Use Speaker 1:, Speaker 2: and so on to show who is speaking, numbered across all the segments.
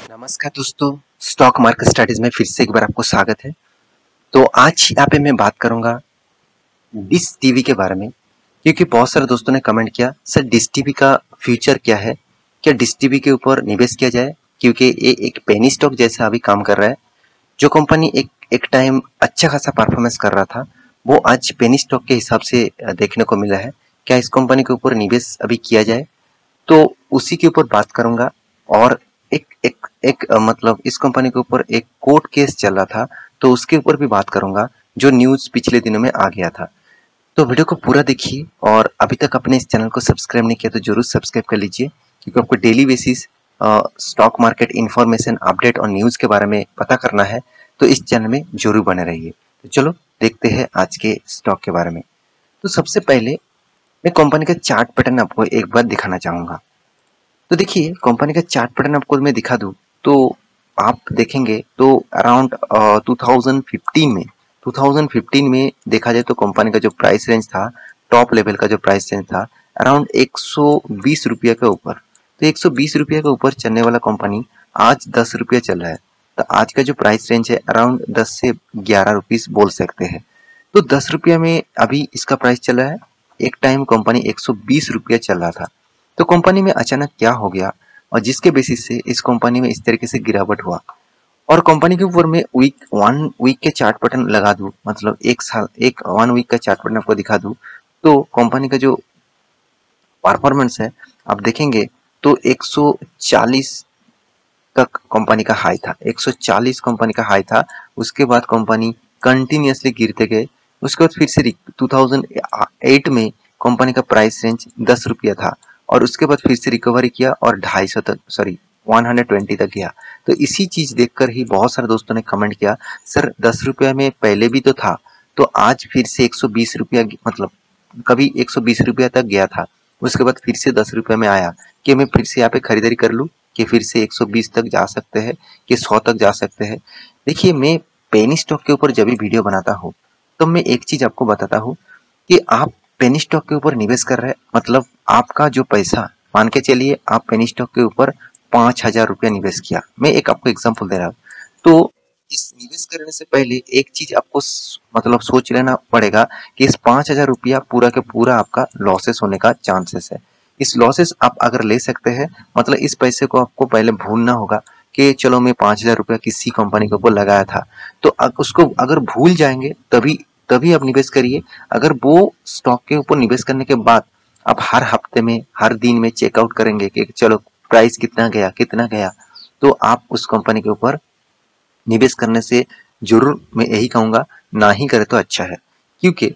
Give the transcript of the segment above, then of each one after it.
Speaker 1: नमस्कार दोस्तों, stock market studies में फिर से एक बार आपको स्वागत है। तो आज यहाँ पे मैं बात करूंगा डिश टीवी के बारे में, क्योंकि बहुत सारे दोस्तों ने कमेंट किया सर डिश टीवी का फ्यूचर क्या है, क्या डिश टीवी के ऊपर निवेश किया जाए, क्योंकि ये एक पेनी स्टॉक जैसा अभी काम कर रहा है। जो कंपनी एक एक टाइम अच्छा खासा परफॉर्मेंस कर रहा था, वो आज पेनी स्टॉक के हिसाब से देखने को मिला है। क्या इस कंपनी के ऊपर निवेश अभी किया जाए, तो उसी के ऊपर बात करूंगा। और एक एक एक मतलब इस कंपनी के ऊपर एक कोर्ट केस चल रहा था, तो उसके ऊपर भी बात करूंगा, जो न्यूज पिछले दिनों में आ गया था। तो वीडियो को पूरा देखिए, और अभी तक अपने इस चैनल को सब्सक्राइब नहीं किया तो जरूर सब्सक्राइब कर लीजिए, क्योंकि आपको daily basis stock market information, update और न्यूज के बारे में पता करना है, तो इस चैनल में जरूर बने रहिए। तो चलो देखते हैं आज के स्टॉक के बारे में। तो सबसे पहले मैं कंपनी का चार्ट पैटर्न आपको एक बार दिखाना चाहूंगा। तो देखिए कंपनी का चार्ट पैटर्न आपको मैं दिखा दूं, तो आप देखेंगे तो अराउंड 2015 में देखा जाए तो कंपनी का जो प्राइस रेंज था, टॉप लेवल का जो प्राइस रेंज था अराउंड 120 रुपये के ऊपर। तो 120 रुपये के ऊपर चलने वाला कंपनी आज 10 रुपये चल रहा है। तो आज का जो प्राइस रेंज है अराउंड 10 से 11 रुपीस बोल सकते हैं। तो 10 रुपये में अभी इसका प्राइस चल रहा है। एक टाइम कंपनी 120 रुपये चल रहा था। तो कंपनी में अचानक क्या हो गया, और जिसके बेसिस से इस कंपनी में इस तरीके से गिरावट हुआ। और कंपनी के ऊपर में वन वीक के चार्ट पैटर्न लगा दूं, मतलब एक 1 वीक का चार्ट पैटर्न आपको दिखा दूं, तो कंपनी का जो परफॉर्मेंस है आप देखेंगे तो 140 तक कंपनी का हाई था। 140 कंपनी का हाई था। उसके बाद कंपनी कंटिन्यूअसली गिरते गए। उसके बाद फिर से 2008 में कंपनी का प्राइस रेंज 10 रुपया था, और उसके बाद फिर से रिकवरी किया और 250 तक, सॉरी 120 तक गया। तो इसी चीज देखकर ही बहुत सारे दोस्तों ने कमेंट किया सर 10 रुपया में पहले भी तो था, तो आज फिर से 120 रुपया, मतलब कभी 120 रुपया तक गया था, उसके बाद फिर से 10 रुपये में आया, कि मैं फिर से यहाँ पे खरीदारी कर लूँ, कि फिर से 120 तक जा सकते हैं, कि 100 तक जा सकते हैं। देखिए मैं पेनी स्टॉक के ऊपर जब भी वीडियो बनाता हूँ, तो मैं एक चीज आपको बताता हूँ कि आप पेनी स्टॉक के ऊपर निवेश कर रहे हैं, मतलब आपका जो पैसा, मान के चलिए आप पेनी स्टॉक के ऊपर 5,000 रुपया निवेश किया। मैं एक आपको एग्जांपल दे रहा हूँ। तो इस निवेश करने से पहले एक चीज आपको मतलब सोच लेना पड़ेगा कि इस 5,000 रुपया पूरा के पूरा आपका लॉसेस होने का चांसेस है। इस लॉसेस आप अगर ले सकते हैं, मतलब इस पैसे को आपको पहले भूलना होगा कि चलो मैं 5,000 रुपया किसी कंपनी के ऊपर लगाया था, तो उसको अगर भूल जाएंगे तभी तभी आप निवेश करिए। अगर वो स्टॉक के ऊपर निवेश करने के बाद आप हर हफ्ते में, हर दिन में चेकआउट करेंगे कि चलो प्राइस कितना गया, तो आप उस कंपनी के ऊपर निवेश करने से जरूर, मैं यही कहूंगा, ना ही करे तो अच्छा है। क्योंकि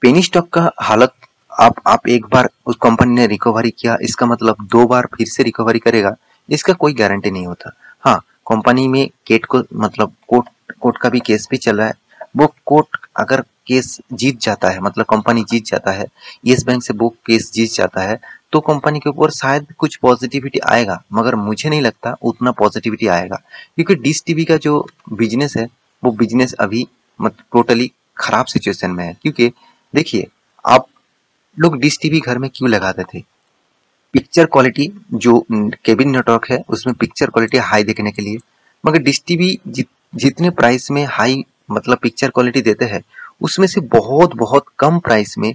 Speaker 1: पेनी स्टॉक का हालत, आप एक बार उस कंपनी ने रिकवरी किया, इसका मतलब 2 बार फिर से रिकवरी करेगा, इसका कोई गारंटी नहीं होता। हाँ, कंपनी में केट को मतलब कोर्ट कोर्ट का भी केस भी चल रहा है। वो कोर्ट अगर केस जीत जाता है, मतलब कंपनी जीत जाता है, यस बैंक से वो केस जीत जाता है, तो कंपनी के ऊपर शायद कुछ पॉजिटिविटी आएगा, मगर मुझे नहीं लगता उतना पॉजिटिविटी आएगा। क्योंकि डिश टीवी का जो बिजनेस है, वो बिजनेस अभी मतलब टोटली खराब सिचुएशन में है। क्योंकि देखिए, आप लोग डिश टीवी घर में क्यों लगाते थे? पिक्चर क्वालिटी, जो केबल नेटवर्क है उसमें पिक्चर क्वालिटी हाई देखने के लिए। मगर डिश टीवी जितने प्राइस में हाई मतलब पिक्चर क्वालिटी देते हैं, उसमें से बहुत बहुत कम प्राइस में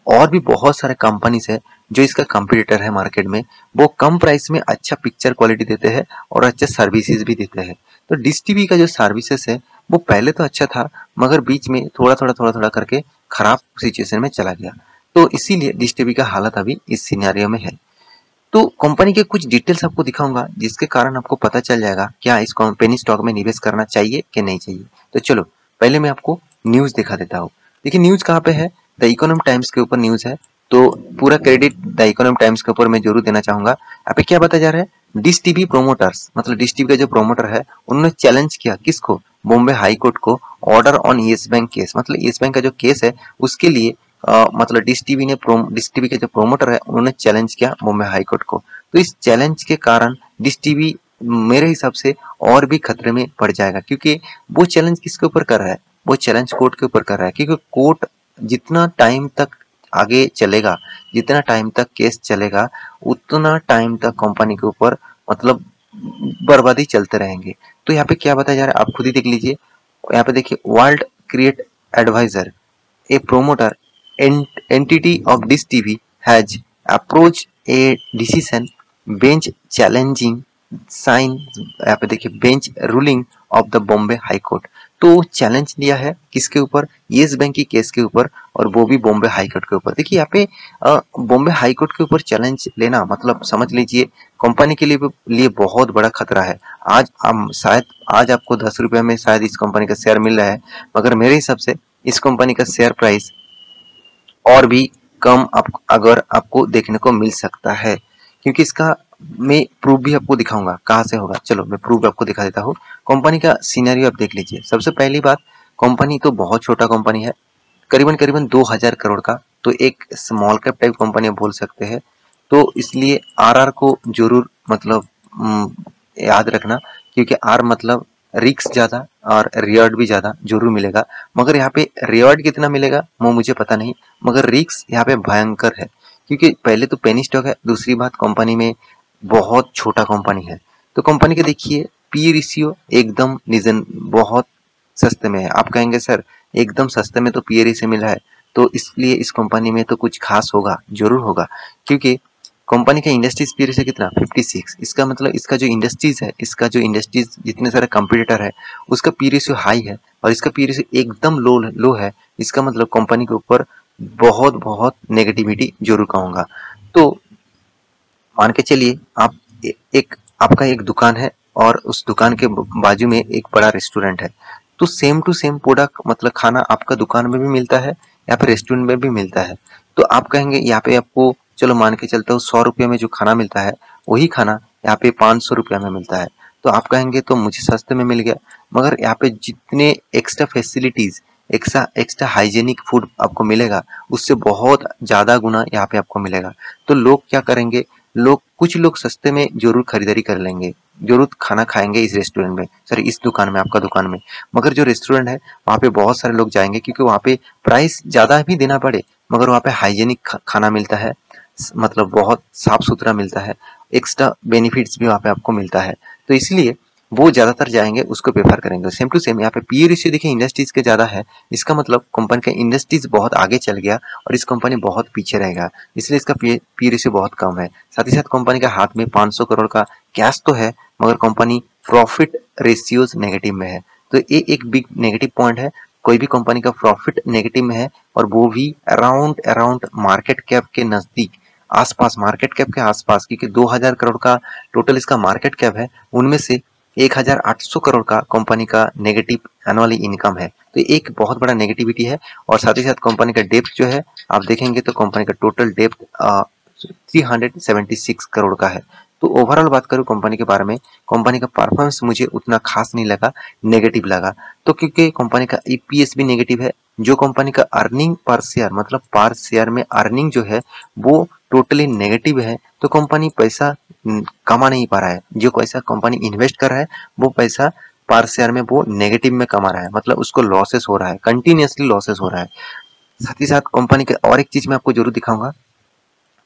Speaker 1: और भी बहुत सारे कंपनीज है जो इसका कंपटीटर है मार्केट में, वो कम प्राइस में अच्छा पिक्चर क्वालिटी देते हैं और अच्छा सर्विसेज भी देते हैं। तो डिश टीवी का जो सर्विसेज है वो पहले तो अच्छा था, मगर बीच में थोड़ा थोड़ा करके खराब सिचुएशन में चला गया। तो इसीलिए डिश टीवी का हालत अभी इस सिनेरियो में है। तो कंपनी के कुछ डिटेल्स आपको दिखाऊंगा, जिसके कारण आपको पता चल जाएगा क्या इस कंपनी स्टॉक में निवेश करना चाहिए कि नहीं चाहिए। तो चलो पहले मैं आपको न्यूज दिखा देता हूँ। देखिए न्यूज कहाँ पे है, द इकोनॉमिक टाइम्स के ऊपर न्यूज है। तो पूरा क्रेडिट द इकोनॉमिक टाइम्स के ऊपर मैं जरूर देना चाहूंगा। यहाँ पे क्या बताया जा रहा है, डिश टीवी प्रोमोटर्स, मतलब डिश टीवी का जो प्रोमोटर है, उन्होंने चैलेंज किया किसको, बॉम्बे हाई कोर्ट को, order on yes bank case, मतलब येस बैंक का जो केस है उसके लिए मतलब डिश टीवी के जो प्रोमोटर है उन्होंने चैलेंज किया बॉम्बे हाई कोर्ट को। तो इस चैलेंज के कारण डिश टीवी मेरे हिसाब से और भी खतरे में पड़ जाएगा। क्योंकि वो चैलेंज किसके ऊपर कर रहा है, वो चैलेंज कोर्ट के ऊपर कर रहा है। क्योंकि कोर्ट जितना टाइम तक आगे चलेगा, जितना टाइम तक केस चलेगा, उतना टाइम तक कंपनी के ऊपर मतलब बर्बादी चलते रहेंगे। तो यहाँ पे क्या बताया जा रहा है आप खुद ही देख लीजिए। यहाँ पे देखिए, world create advisor, a promoter entity of this TV has approached a decision bench challenging sign, यहाँ पे देखिए, bench ruling of the Bombay high court. तो चैलेंज लिया है किसके ऊपर? येस बैंक की केस के ऊपर, और वो भी बॉम्बे हाई कोर्ट के ऊपर। देखिए यहाँ पे बॉम्बे हाई कोर्ट के ऊपर चैलेंज लेना मतलब समझ लीजिए कंपनी के लिए बहुत बड़ा खतरा है। आज हम शायद आज आपको 10 रुपये में शायद इस कंपनी का शेयर मिल रहा है, मगर मेरे हिसाब से इस कंपनी का शेयर प्राइस और भी कम अगर आपको देखने को मिल सकता है, क्योंकि इसका मैं प्रूफ भी आपको दिखाऊंगा कहाँ से होगा। चलो मैं प्रूफ आपको दिखा देता हूँ। कंपनी का सिनेरियो आप देख लीजिए। सबसे पहली बात, कंपनी तो बहुत छोटा कंपनी है, करीबन करीबन 2000 करोड़ का, तो एक स्मॉल कैप टाइप कंपनी आप बोल सकते हैं। तो इसलिए आरआर को जरूर मतलब याद रखना, क्योंकि आर मतलब रिस्क ज्यादा और रिवॉर्ड भी ज्यादा जरूर मिलेगा। मगर यहाँ पे रिवॉर्ड कितना मिलेगा वो मुझे पता नहीं, मगर रिस्क यहाँ पे भयंकर है, क्योंकि पहले तो पेनी स्टॉक है, दूसरी बात कंपनी में बहुत छोटा कंपनी है। तो कंपनी के देखिए पी रेशियो एकदम निजन बहुत सस्ते में है। आप कहेंगे सर एकदम सस्ते में तो पी रेशियो मिला है, तो इसलिए इस कंपनी में तो कुछ खास होगा, जरूर होगा, क्योंकि कंपनी का इंडस्ट्रीज पी रेशियो कितना 56। इसका मतलब इसका जो इंडस्ट्रीज जितने सारे कंपटीटर है उसका पी रेशियो हाई है, और इसका पी रेशियो एकदम लो है। इसका मतलब कंपनी के ऊपर बहुत बहुत नेगेटिविटी जरूर कहूंगा। तो मान के चलिए आप एक आपका एक दुकान है और उस दुकान के बाजू में एक बड़ा रेस्टोरेंट है, तो सेम टू सेम प्रोडक्ट मतलब खाना आपका दुकान में भी मिलता है या फिर रेस्टोरेंट में भी मिलता है। तो आप कहेंगे यहाँ पे आपको, चलो मान के चलता हूँ 100 रुपये में जो खाना मिलता है वही खाना यहाँ पे 500 रुपया में मिलता है। तो आप कहेंगे तो मुझे सस्ते में मिल गया, मगर यहाँ पे जितने extra facilities, extra hygienic food आपको मिलेगा उससे बहुत ज्यादा गुना यहाँ पे आपको मिलेगा। तो लोग क्या करेंगे, कुछ लोग सस्ते में जरूर खरीदारी कर लेंगे, जरूर खाना खाएंगे इस रेस्टोरेंट में, सॉरी इस दुकान में, आपका दुकान में। मगर जो रेस्टोरेंट है वहाँ पे बहुत सारे लोग जाएंगे, क्योंकि वहाँ पे प्राइस ज्यादा भी देना पड़े मगर वहाँ पे हाइजेनिक खाना मिलता है, मतलब बहुत साफ सुथरा मिलता है, एक्स्ट्रा बेनिफिट्स भी वहाँ पे आपको मिलता है। तो इसलिए वो ज्यादातर जाएंगे, उसको प्रेफर करेंगे। सेम टू सेम यहाँ पे पी रेशियो देखिए इंडस्ट्रीज के ज्यादा है, इसका मतलब कंपनी का इंडस्ट्रीज बहुत आगे चल गया और इस कंपनी बहुत पीछे रहेगा, इसलिए इसका पी रेशियो बहुत कम है। साथ ही साथ कंपनी का हाथ में 500 करोड़ का कैश तो है, मगर कंपनी प्रॉफिट रेशियोज नेगेटिव में है। तो ये एक बिग नेगेटिव पॉइंट है। कोई भी कंपनी का प्रॉफिट नेगेटिव में है और वो भी अराउंड मार्केट कैप के नजदीक, आसपास, मार्केट कैप के आसपास, क्योंकि 2000 करोड़ का टोटल इसका मार्केट कैप है, उनमें से 1800 करोड़ का कंपनी का नेगेटिव एनुअली इनकम है। तो एक बहुत बड़ा नेगेटिविटी है। और साथ ही साथ कंपनी का डेप्थ जो है आप देखेंगे तो कंपनी का टोटल डेप्थ 376 करोड़ का है। तो ओवरऑल बात करूं कंपनी के बारे में, कंपनी का परफॉर्मेंस मुझे उतना खास नहीं लगा, नेगेटिव लगा। तो क्योंकि कंपनी का ईपीएस भी नेगेटिव है, जो कंपनी का अर्निंग पर शेयर मतलब पर शेयर में अर्निंग जो है वो टोटली नेगेटिव है। तो कंपनी पैसा कमा नहीं पा रहा है, जो पैसा कंपनी इन्वेस्ट कर रहा है वो पैसा पर शेयर में वो नेगेटिव में कमा रहा है, मतलब उसको लॉसेस हो रहा है, कंटिन्यूअसली लॉसेस हो रहा है। साथ ही साथ कंपनी के और एक चीज मैं आपको जरूर दिखाऊंगा,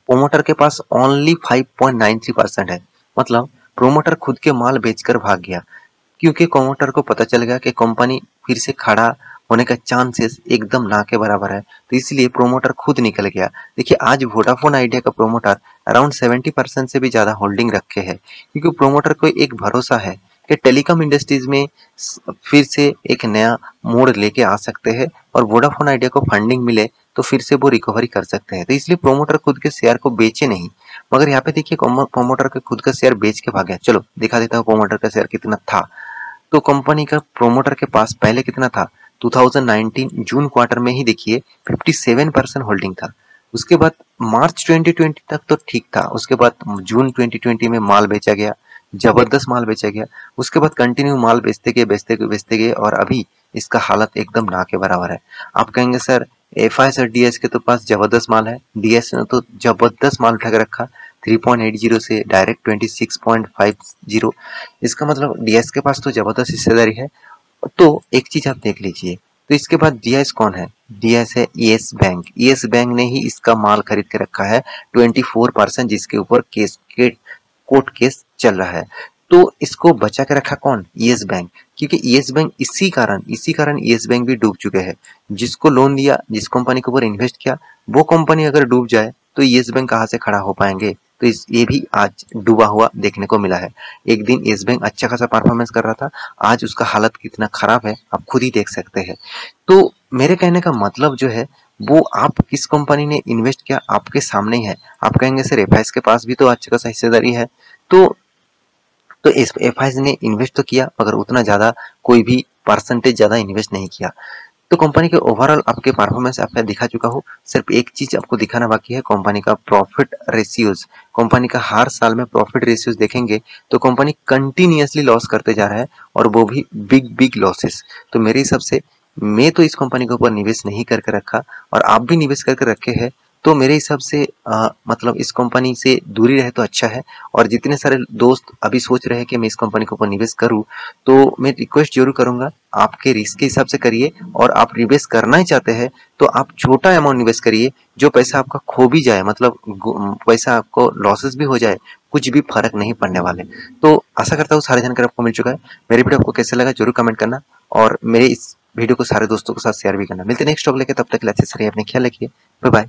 Speaker 1: प्रोमोटर के पास ओनली 5.93% है, मतलब प्रोमोटर खुद के माल बेचकर भाग गया, क्योंकि प्रोमोटर को पता चल गया कि कंपनी फिर से खड़ा होने का चांसेस एकदम ना के बराबर है, तो इसलिए प्रोमोटर खुद निकल गया। देखिए आज वोडाफोन आइडिया का प्रोमोटर अराउंड 70% से भी ज्यादा होल्डिंग रखे है, क्योंकि प्रोमोटर को एक भरोसा है कि टेलीकॉम इंडस्ट्रीज में फिर से एक नया मोड़ लेके आ सकते हैं और वोडाफोन आइडिया को फंडिंग मिले तो फिर से वो रिकवरी कर सकते हैं। तो इसलिए प्रोमोटर खुद के शेयर को बेचे नहीं, मगर यहाँ पे देखिए प्रोमोटर के खुद का शेयर बेच के भाग गया। चलो दिखा देता हूँ प्रोमोटर का शेयर कितना था। तो कंपनी का प्रोमोटर के पास पहले कितना था, 2019 जून क्वार्टर में ही देखिए 57% होल्डिंग था। उसके बाद मार्च 2020 तक तो ठीक था, उसके बाद जून 2020 में माल बेचा गया, जबरदस्त माल बेचा गया। उसके बाद कंटिन्यू माल बेचते गए और अभी इसका हालत एकदम ना के बराबर है। आप कहेंगे सर एफआईएस और डीएस के तो पास जबरदस्त माल है, डीएस ने तो जबरदस्त माल उठा के रखा 3.80 से डायरेक्ट 26.50। इसका मतलब डीएस के पास तो जबरदस्त हिस्सेदारी है। तो एक चीज आप देख लीजिए, तो इसके बाद डीएस कौन है, डीएस है येस बैंक। येस बैंक ने ही इसका माल खरीद के रखा है 24%, जिसके ऊपर कोर्ट केस चल रहा है। तो इसको बचा के रखा कौन? Yes bank. क्योंकि यस बैंक इसी कारण यस बैंक भी डूब चुके हैं। जिसको लोन दिया, जिस कंपनी के ऊपर इन्वेस्ट किया, वो कंपनी अगर डूब जाए तो यस बैंक कहाँ से खड़ा हो पाएंगे? तो ये भी आज डूबा हुआ देखने को मिला है। एक दिन यस बैंक अच्छा खासा परफॉर्मेंस कर रहा था, आज उसका हालत कितना खराब है आप खुद ही देख सकते हैं। तो मेरे कहने का मतलब जो है वो आप किस कंपनी ने इन्वेस्ट किया आपके सामने ही है। आप कहेंगे सर एफआईएस के पास भी तो अच्छा खासा हिस्सेदारी है। तो एफआईएस ने इन्वेस्ट तो किया मगर उतना ज्यादा कोई भी परसेंटेज ज्यादा इन्वेस्ट नहीं किया। तो कंपनी के ओवरऑल आपके परफॉर्मेंस आपने दिखा चुका हो। सिर्फ एक चीज आपको दिखाना बाकी है, कंपनी का प्रॉफिट रेशियोज। कंपनी का हर साल में प्रॉफिट रेशियोज देखेंगे तो कंपनी कंटिन्यूअसली लॉस करते जा रहा है, और वो भी बिग बिग लॉसेस। तो मेरे हिसाब से मैं तो इस कंपनी के ऊपर निवेश नहीं करके रखा, और आप भी निवेश करके रखे हैं। तो मेरे हिसाब से मतलब इस कंपनी से दूरी रहे तो अच्छा है। और जितने सारे दोस्त अभी सोच रहे हैं कि मैं इस कंपनी के ऊपर निवेश करूं, तो मैं रिक्वेस्ट जरूर करूंगा, आपके रिस्क के हिसाब से करिए। और आप निवेश करना ही चाहते हैं तो आप छोटा अमाउंट निवेश करिए। जो पैसा आपका खो भी जाए, मतलब पैसा आपको लॉसेस भी हो जाए, कुछ भी फर्क नहीं पड़ने वाले। तो आशा करता हूँ सारी जानकारी आपको मिल चुका है। मेरी वीडियो आपको कैसे लगा जरूर कमेंट करना, और मेरे इस वीडियो को सारे दोस्तों के साथ शेयर भी करना। मिलते नेक्स्ट टॉपिक लेके, तब तक अच्छे से रहिए, अपने ख्याल रखिए। Bye bye.